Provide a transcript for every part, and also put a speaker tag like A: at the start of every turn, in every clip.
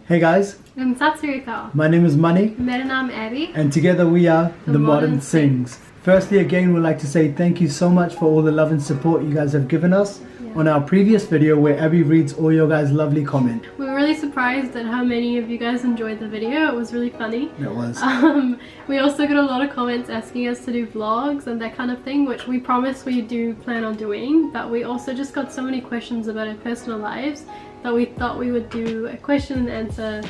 A: Hey guys,
B: I'm Sat Shri Akal.
A: my name is Mani
B: मेरा नाम Abby.
A: and together we are the Modern Singhs. Firstly, again, we'd like to say thank you so much for all the love and support you guys have given us on our previous video where Abby reads all your guys' lovely comment.
B: We were really surprised at how many of you guys enjoyed the video. It was really funny.
A: It was.
B: We also got a lot of comments asking us to do vlogs and that kind of thing, which we promise we do plan on doing, but we also just got so many questions about our personal lives that we thought we would do a question and answer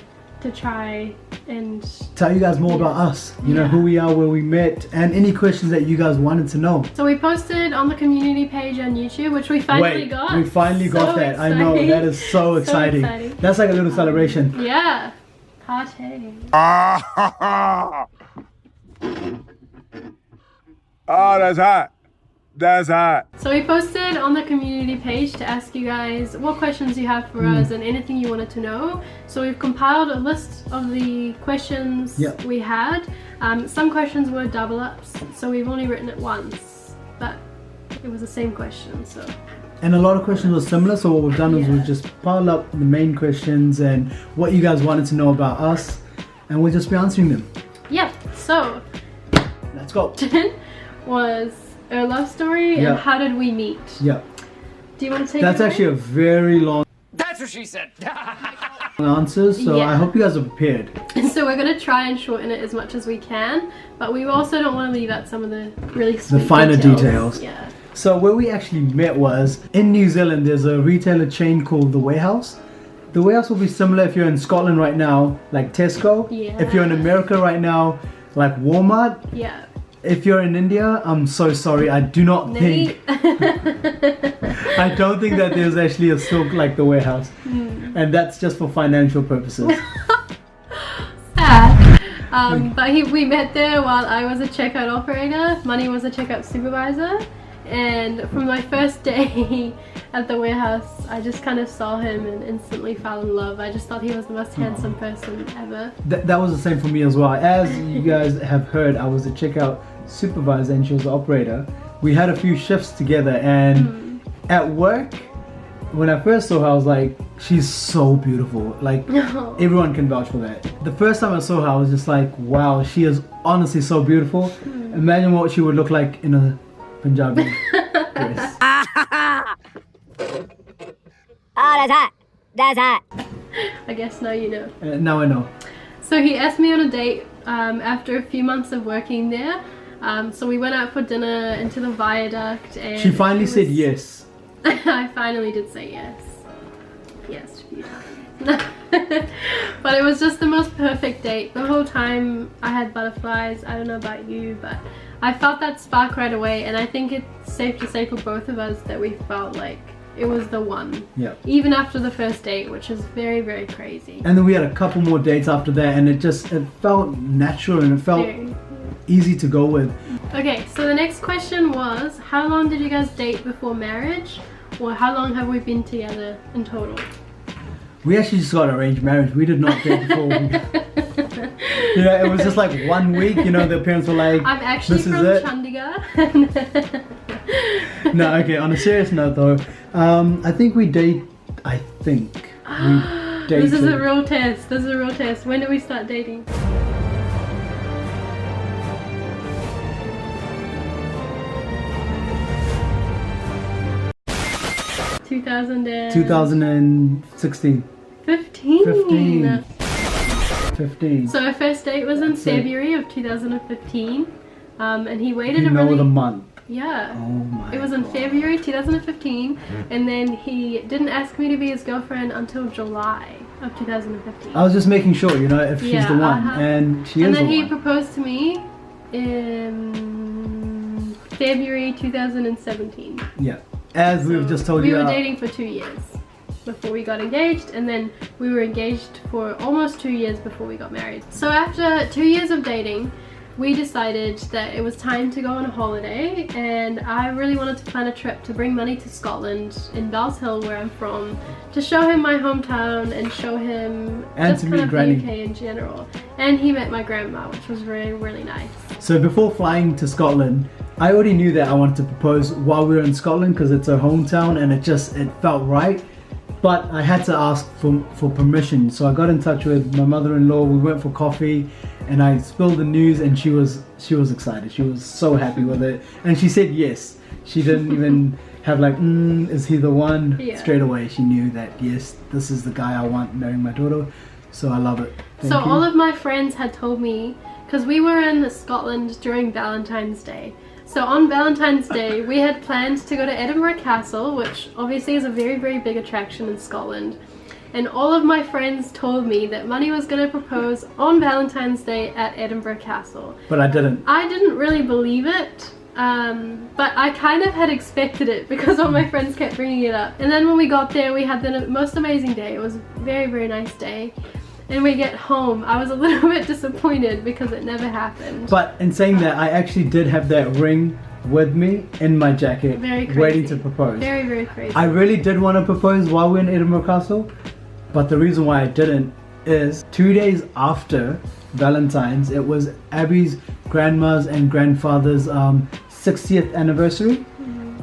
B: to try and
A: tell you guys more about us, you know, who we are, where we met, and any questions that you guys wanted to know.
B: So we posted on the community page on YouTube, which we finally got.
A: We finally got that. Exciting. I know, that is so exciting. That's like a little celebration.
B: Yeah. Party.
C: Oh, that's hot. That's hot.
B: So we posted on the community page to ask you guys what questions you have for us and anything you wanted to know. So we've compiled a list of the questions we had. Some questions were double ups, so we've only written it once, but it was the same question. So.
A: And a lot of questions were similar, so what we've done is we've just piled up the main questions and what you guys wanted to know about us, and we'll just be answering them.
B: Yeah, so
A: let's go.
B: Was our love story and how did we meet?
A: Yeah.
B: Do you want to take
A: That's
B: it
A: actually a very long
D: That's what she said.
A: answer, so I hope you guys are prepared.
B: So we're going to try and shorten it as much as we can, but we also don't want to leave out some of the really sweet
A: finer details.
B: Yeah.
A: So where we actually met was in New Zealand. There's a retailer chain called The Warehouse. The Warehouse will be similar if you're in Scotland right now, like Tesco.
B: Yeah.
A: If you're in America right now, like Walmart.
B: Yeah.
A: If you're in India, I'm so sorry, I do not think I don't think that there's actually a silk like The Warehouse, and that's just for financial purposes.
B: Sad. But we met there while I was a checkout operator, Mani was a checkout supervisor, and from my first day at The Warehouse I just kind of saw him and instantly fell in love. I just thought he was the most handsome person ever.
A: That was the same for me as well. As you guys have heard, I was a checkout supervisor and she was the operator. We had a few shifts together, and at work when I first saw her I was like, she's so beautiful, like everyone can vouch for that. The first time I saw her I was just like, wow, she is honestly so beautiful. Imagine what she would look like in a Punjabi dress.
E: Oh, that's hot. That's hot.
B: I guess now you know.
A: Now I know.
B: So he asked me on a date after a few months of working there. So we went out for dinner into the viaduct and
A: she finally said yes.
B: I finally did say yes. Yes, a few times. But it was just the most perfect date. The whole time I had butterflies. I don't know about you, but I felt that spark right away, and I think it's safe to say for both of us that we felt like it was the one.
A: Yeah.
B: Even after the first date, which is very, very crazy.
A: And then we had a couple more dates after that, and it felt natural and it felt easy to go with.
B: Okay, so the next question was, how long did you guys date before marriage? Or how long have we been together in total?
A: We actually just got arranged marriage. We did not date before. It was just like 1 week, you know, the parents were like,
B: I'm actually
A: this
B: from
A: is it.
B: Chandigarh.
A: No, okay, on a serious note though, I think we dated.
B: This is a real test. This is a real test. When did we start dating? Two thousand
A: 2016. 15.
B: So our first date was in February of 2015, and he waited
A: you know the month.
B: Yeah.
A: Oh my.
B: It was in February 2015, and then he didn't ask me to be his girlfriend until July of 2015.
A: I was just making sure, you know, if she's the one, and she is the one.
B: And then he proposed to me in February 2017.
A: Yeah. As we've just told you.
B: We were dating for 2 years before we got engaged, and then we were engaged for almost 2 years before we got married. So after 2 years of dating, we decided that it was time to go on a holiday, and I really wanted to plan a trip to bring Mani to Scotland, in Bells Hill where I'm from, to show him my hometown and show him
A: and
B: just
A: to
B: kind
A: meet
B: of
A: Granny.
B: the UK in general. And he met my grandma, which was really, really nice.
A: So before flying to Scotland, I already knew that I wanted to propose while we were in Scotland because it's her hometown and it felt right. But I had to ask for permission, so I got in touch with my mother-in-law. We went for coffee, and I spilled the news, and she was excited. She was so happy with it, and she said yes. She didn't even have like, is he the one?
B: Yeah.
A: Straight away, she knew that yes, this is the guy I want marrying my daughter. So I love it. Thank
B: so
A: you.
B: all of my friends had told me, because we were in Scotland during Valentine's Day. So on Valentine's Day, we had planned to go to Edinburgh Castle, which obviously is a very, very big attraction in Scotland. And all of my friends told me that Money was going to propose on Valentine's Day at Edinburgh Castle.
A: But I didn't.
B: I didn't really believe it, but I kind of had expected it because all my friends kept bringing it up. And then when we got there, we had the most amazing day. It was a very, very nice day. And we get home, I was a little bit disappointed because it never happened.
A: But in saying that, I actually did have that ring with me in my jacket,
B: Very crazy.
A: waiting to propose.
B: Very, very crazy.
A: I really did want to propose while we were in Edinburgh Castle, but the reason why I didn't is 2 days after Valentine's, it was Abby's grandma's and grandfather's 60th anniversary.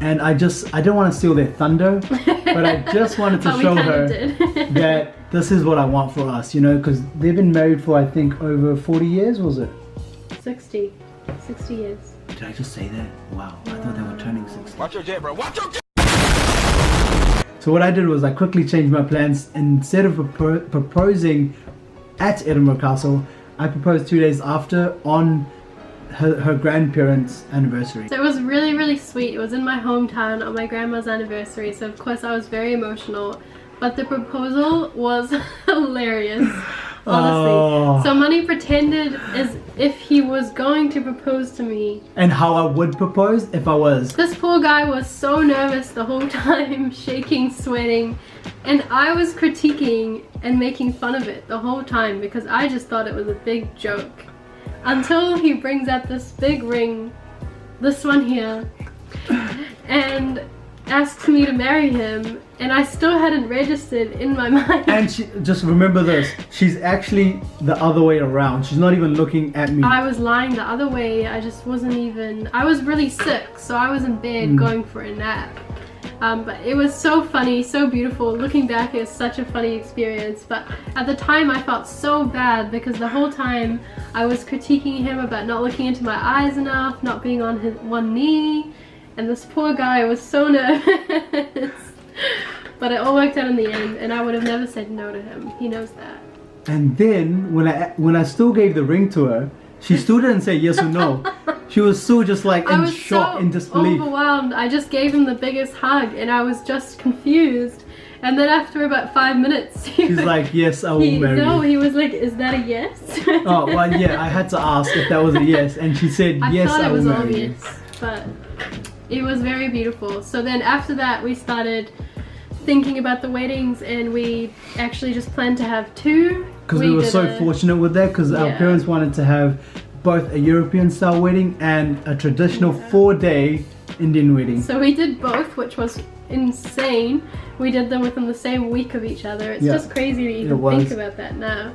A: And I didn't want to steal their thunder, but I just wanted to
B: But we
A: show
B: kinda
A: her
B: did.
A: that this is what I want for us, you know, because they've been married for I think over 40 years, was it?
B: 60 years.
A: Did I just say that? Wow, I thought they were turning 60.
C: Watch your jet, bro. Watch your jet.
A: So what I did was I quickly changed my plans. Instead of proposing at Edinburgh Castle, I proposed 2 days after on her grandparents' anniversary.
B: So it was really, really sweet. It was in my hometown on my grandma's anniversary, so of course I was very emotional. But the proposal was hilarious, honestly.
A: Oh.
B: So Money pretended as if he was going to propose to me.
A: And how I would propose if I was.
B: This poor guy was so nervous the whole time, shaking, sweating, and I was critiquing and making fun of it the whole time because I just thought it was a big joke. Until he brings out this big ring, this one here, and asks me to marry him, and I still hadn't registered in my mind.
A: And just remember this, she's actually the other way around. She's not even looking at me.
B: I was lying the other way. I just wasn't even, I was really sick, so I was in bed going for a nap. But it was so funny, so beautiful. Looking back, it was such a funny experience. But at the time, I felt so bad because the whole time I was critiquing him about not looking into my eyes enough, not being on his one knee. And this poor guy was so nervous. But it all worked out in the end, and I would have never said no to him. He knows that.
A: And then when I still gave the ring to her, she still didn't say yes or no. She was still just like
B: I
A: in
B: was
A: shock,
B: so
A: in disbelief.
B: overwhelmed. I just gave him the biggest hug, and I was just confused. And then after about 5 minutes,
A: She's like, yes, I will marry
B: no,
A: you.
B: he was like, is that a yes?
A: Oh, well, yeah, I had to ask if that was a yes, and she said,
B: I
A: yes,
B: thought
A: I
B: it
A: will
B: was
A: marry you.
B: obvious, but it was very beautiful. So then after that, we started thinking about the weddings, and we actually just planned to have two.
A: Because we were
B: did
A: so fortunate with that, because our
B: Yeah.
A: parents wanted to have both a European style wedding and a traditional 4-day Indian wedding.
B: So we did both, which was insane. We did them within the same week of each other. It's
A: Yeah.
B: just crazy to
A: It
B: even
A: was.
B: think about that now.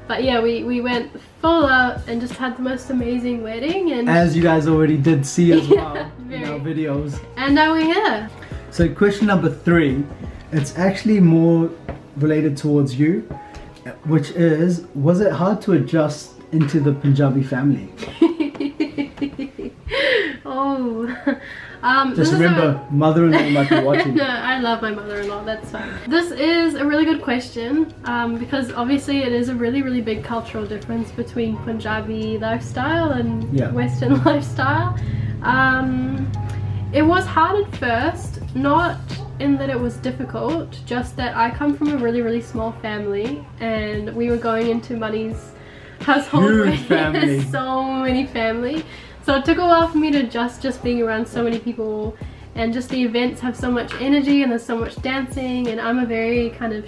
B: But yeah, we went full out and just had the most amazing wedding, and
A: As you guys already did see as
B: Yeah,
A: well in
B: very.
A: our videos.
B: and now we're here.
A: So question number 3, it's actually more related towards you, which is, was it hard to adjust into the Punjabi family?
B: Oh, this
A: Just
B: is
A: remember, mother-in-law might be watching.
B: No, I love my mother-in-law, that's fine. This is a really good question because obviously it is a really, really big cultural difference between Punjabi lifestyle and
A: Yeah.
B: Western lifestyle. It was hard at first, not in that it was difficult, just that I come from a really, really small family, and we were going into Money's household
A: Huge
B: with
A: family.
B: so many family. So it took a while for me to adjust just being around so many people, and just the events have so much energy and there's so much dancing, and I'm a very kind of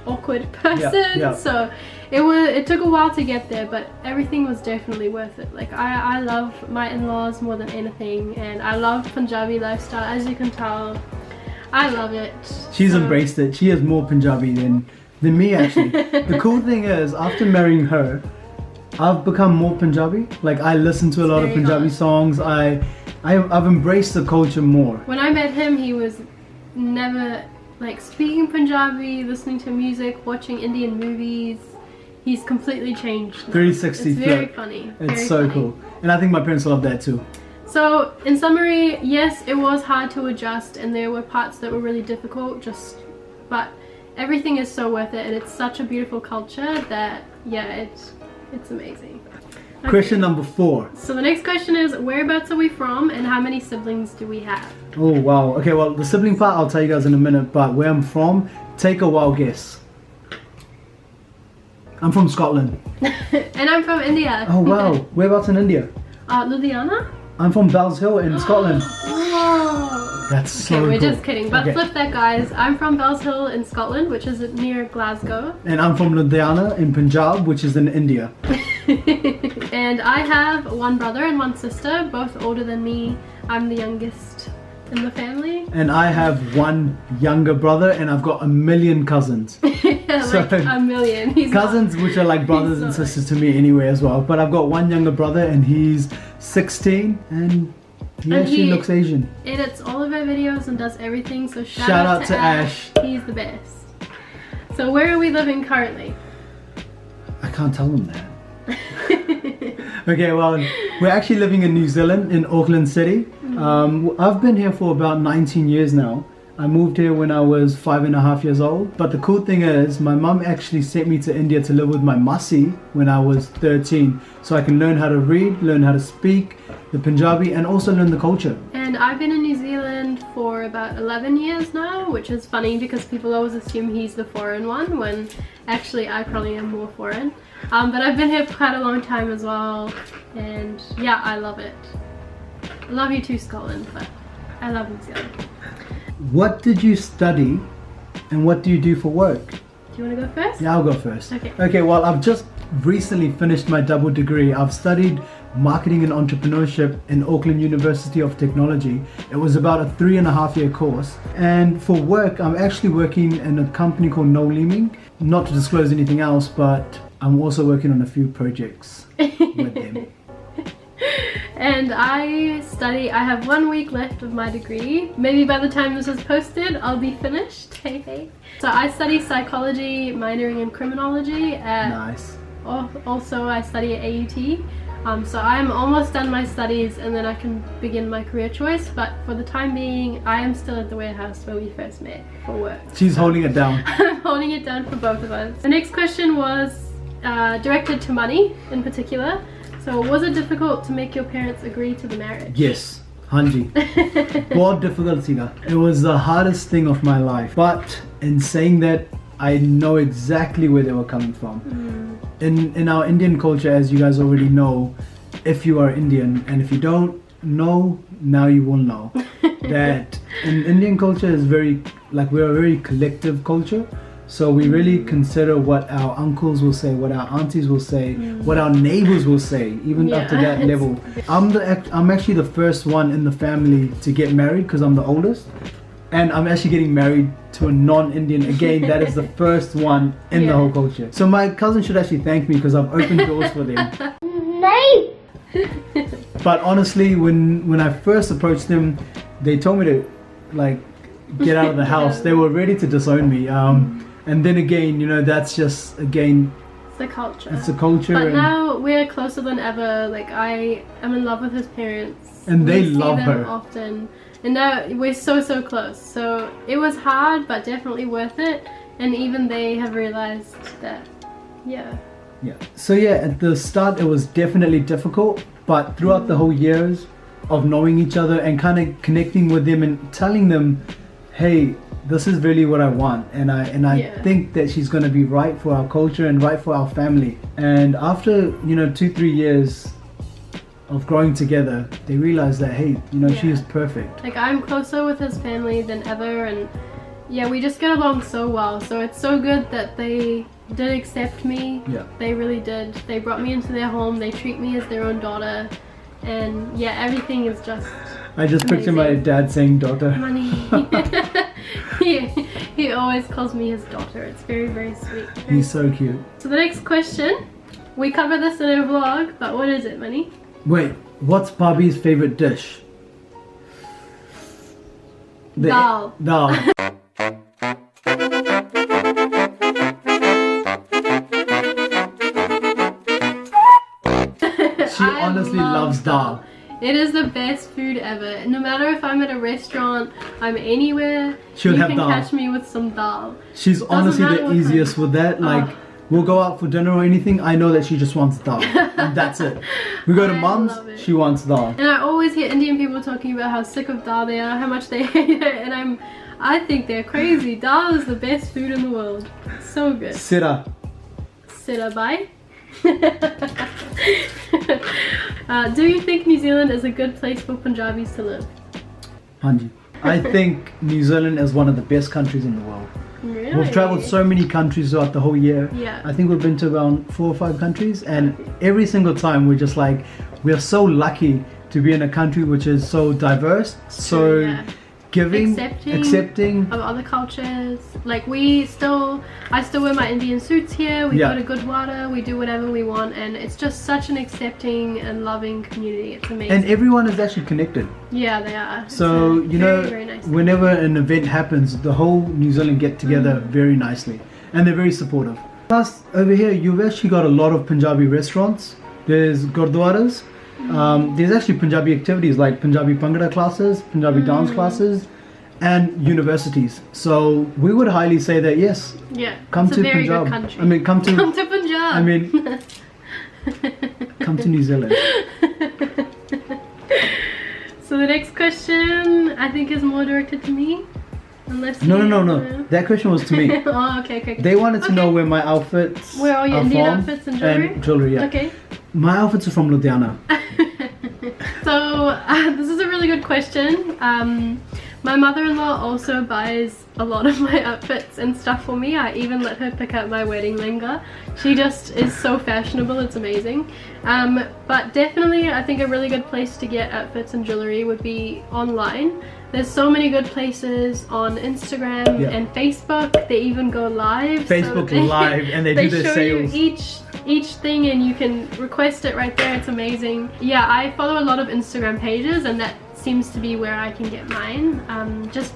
B: awkward person.
A: yeah.
B: So it took a while to get there, but everything was definitely worth it. Like I love my in-laws more than anything, and I love Punjabi lifestyle, as you can tell. I love it.
A: She's
B: So-
A: embraced it. She is more Punjabi than me actually. The cool thing is, after marrying her, I've become more Punjabi. Like I listen to a lot of
B: very
A: Punjabi
B: hard.
A: songs. I've embraced the culture more.
B: When I met him, he was never like speaking Punjabi, listening to music, watching Indian movies. He's completely changed now.
A: 360
B: It's very
A: flip.
B: funny.
A: It's
B: very
A: so
B: funny.
A: cool. And I think my parents love that too.
B: So in summary, yes, it was hard to adjust and there were parts that were really difficult, but everything is so worth it and it's such a beautiful culture that, yeah, it's amazing. Okay.
A: Question number 4.
B: So the next question is, whereabouts are we from and how many siblings do we have?
A: Oh wow. Okay, well the sibling part I'll tell you guys in a minute, but where I'm from, take a wild guess. I'm from Scotland.
B: And I'm from India.
A: Oh wow. Whereabouts in India?
B: Ludhiana?
A: I'm from Bells Hill in Scotland.
B: Whoa.
A: That's so
B: Okay, we're
A: cool.
B: just kidding, but
A: Okay.
B: flip that, guys. I'm from Bells Hill in Scotland, which is near Glasgow.
A: And I'm from Ludhiana in Punjab, which is in India.
B: And I have one brother and one sister, both older than me. I'm the youngest in the family.
A: And I have one younger brother and I've got a million cousins.
B: Like a million. He's
A: Cousins which are like brothers and
B: not.
A: sisters to me anyway as well. But I've got one younger brother and he's 16 and he
B: And
A: actually
B: he-
A: looks Asian.
B: edits all of our videos and does everything, so
A: Shout out to Ash.
B: He's the best. So where are we living currently?
A: I can't tell them that. Okay, well, we're actually living in New Zealand, in Auckland City. I've been here for about 19 years now. I moved here when I was 5.5 years old. But the cool thing is, my mum actually sent me to India to live with my Masi when I was 13. So I can learn how to read, learn how to speak the Punjabi, and also learn the culture.
B: And I've been in New Zealand for about 11 years now, which is funny because people always assume he's the foreign one, when actually I probably am more foreign. But I've been here for quite a long time as well, and yeah, I love it. I love you too, Scotland, but I love New Zealand.
A: What did you study and what do you do for work?
B: Do you want to go first?
A: Yeah, I'll go first.
B: Okay.
A: Okay, well, I've just recently finished my double degree. I've studied marketing and entrepreneurship in Auckland University of Technology. It was about a 3.5-year course. And for work, I'm actually working in a company called No Leeming. Not to disclose anything else, but I'm also working on a few projects with them.
B: And I have 1 week left of my degree. Maybe by the time this is posted, I'll be finished. Hey, hey. So I study psychology, minoring in criminology at
A: Nice.
B: Also, I study at AUT. So I'm almost done my studies and then I can begin my career choice. But for the time being, I am still at the warehouse where we first met for work.
A: She's holding it down.
B: I'm holding it down for both of us. The next question was directed to money in particular. So was it difficult to make your parents agree to the marriage?
A: Yes, Hanji. What difficulty that? It was the hardest thing of my life. But in saying that, I know exactly where they were coming from. In our Indian culture, as you guys already know, if you are Indian, and if you don't know, now you will know, that in Indian culture is we're a very collective culture. So we really consider what our uncles will say, what our aunties will say, what our neighbors will say, even up to that level. I'm actually the first one in the family to get married because I'm the oldest. And I'm actually getting married to a non-Indian. Again, that is the first one in the whole culture. So my cousin should actually thank me because I've opened doors for them. But honestly, when I first approached them, they told me to get out of the house. They were ready to disown me. And then again, that's just, again,
B: It's the culture.
A: it's the culture.
B: But
A: and
B: now we're closer than ever. Like I am in love with his parents.
A: And they
B: We see
A: love
B: them
A: her.
B: often. And now we're so close. So it was hard, but definitely worth it. And even they have realized that, yeah.
A: Yeah. So yeah, at the start it was definitely difficult, but throughout the whole years of knowing each other and kind of connecting with them and telling them, hey, this is really what I want, and I think that she's gonna be right for our culture and right for our family. And after 2-3 years of growing together, they realized that hey, she is perfect.
B: Like I'm closer with his family than ever, and yeah, we just get along so well. So it's so good that they did accept me.
A: Yeah.
B: They really did. They brought me into their home. They treat me as their own daughter, and yeah, everything is just
A: I just picture my
B: amazing.
A: dad saying daughter.
B: Money. he always calls me his daughter. It's very sweet.
A: He's so cute.
B: So the next question, we cover this in a vlog, but what is it, Money?
A: Wait, what's Bobby's favorite dish?
B: Dal.
A: Dal. She honestly loves dal.
B: It is the best food ever. No matter if I'm at a restaurant, I'm anywhere,
A: She'll have
B: you
A: dal.
B: can catch me with some dal.
A: She's honestly
B: matter
A: the
B: what
A: easiest with that. Like, we'll go out for dinner or anything, I know that she just wants dal. And that's it. We go to
B: I
A: Mum's,
B: love it.
A: she wants dal.
B: And I always hear Indian people talking about how sick of dal they are, how much they hate it, and I think they're crazy. Dal is the best food in the world. So good.
A: Sira.
B: Sira bye. Do you think New Zealand is a good place for Punjabis to live?
A: Hanji. I think New Zealand is one of the best countries in the world.
B: Really?
A: We've traveled so many countries throughout the whole year.
B: Yeah.
A: I think we've been to around 4 or 5 countries, and every single time we're just like, we're so lucky to be in a country which is so diverse, so
B: yeah.
A: giving, accepting.
B: of other cultures. Like I still wear my Indian suits here. We go to Gurdwara. We do whatever we want, and it's just such an accepting and loving community. It's amazing.
A: And everyone is actually connected.
B: Yeah, they are.
A: So
B: it's
A: you
B: very,
A: know,
B: very nice.
A: whenever an event happens, the whole New Zealand get together very nicely, and they're very supportive. Plus, over here, you've actually got a lot of Punjabi restaurants. There's gurdwaras. There's actually Punjabi activities like Punjabi Bhangra classes, Punjabi dance classes, and universities. So we would highly say that yes, come
B: it's
A: to
B: a very
A: Punjab.
B: good country.
A: I mean, come to
B: Punjab.
A: I mean, come to New Zealand.
B: So the next question I think is more directed to me. Unless
A: No.
B: you-
A: That question was to me.
B: Oh, okay.
A: They wanted to know where my outfits
B: Where all your
A: are
B: Indian
A: from
B: outfits and jewelry?
A: yeah.
B: Okay.
A: My outfits are from Ludhiana.
B: So this is a really good question. My mother-in-law also buys a lot of my outfits and stuff for me. I even let her pick out my wedding lehenga. She just is so fashionable, it's amazing. But definitely I think a really good place to get outfits and jewelry would be online. There's so many good places on Instagram and Facebook. They even go live.
A: Facebook Live, and they do their
B: show
A: sales.
B: You each thing, and you can request it right there. It's amazing. Yeah, I follow a lot of Instagram pages, and that seems to be where I can get mine. Just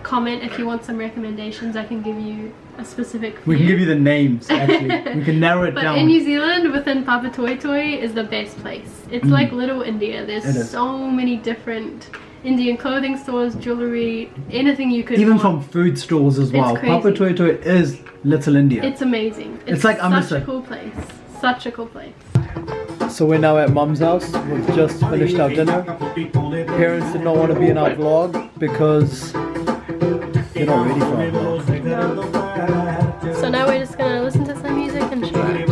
B: comment if you want some recommendations. I can give you a specific few.
A: We can give you the names, actually. We can narrow it
B: But
A: down.
B: in New Zealand, within Papa Toi Toi is the best place. It's like little India. There's so many different Indian clothing stores, jewelry, anything you could
A: Even
B: want.
A: from food stores as well.
B: crazy.
A: Papa Toi Toi is Little India.
B: It's amazing.
A: It's like
B: such
A: Amritsar.
B: a cool place. Such a cool place.
A: So we're now at Mum's house. We've just finished our dinner. Parents did not want to be in our vlog because they're not ready for our vlog.
B: So now we're just gonna listen to some music and chill out.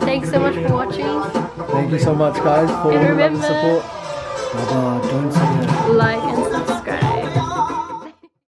B: Thanks so much for watching.
A: Thank you so much, guys, for
B: And
A: all the love and
B: remember-
A: support. Baba, don't forget.
B: Like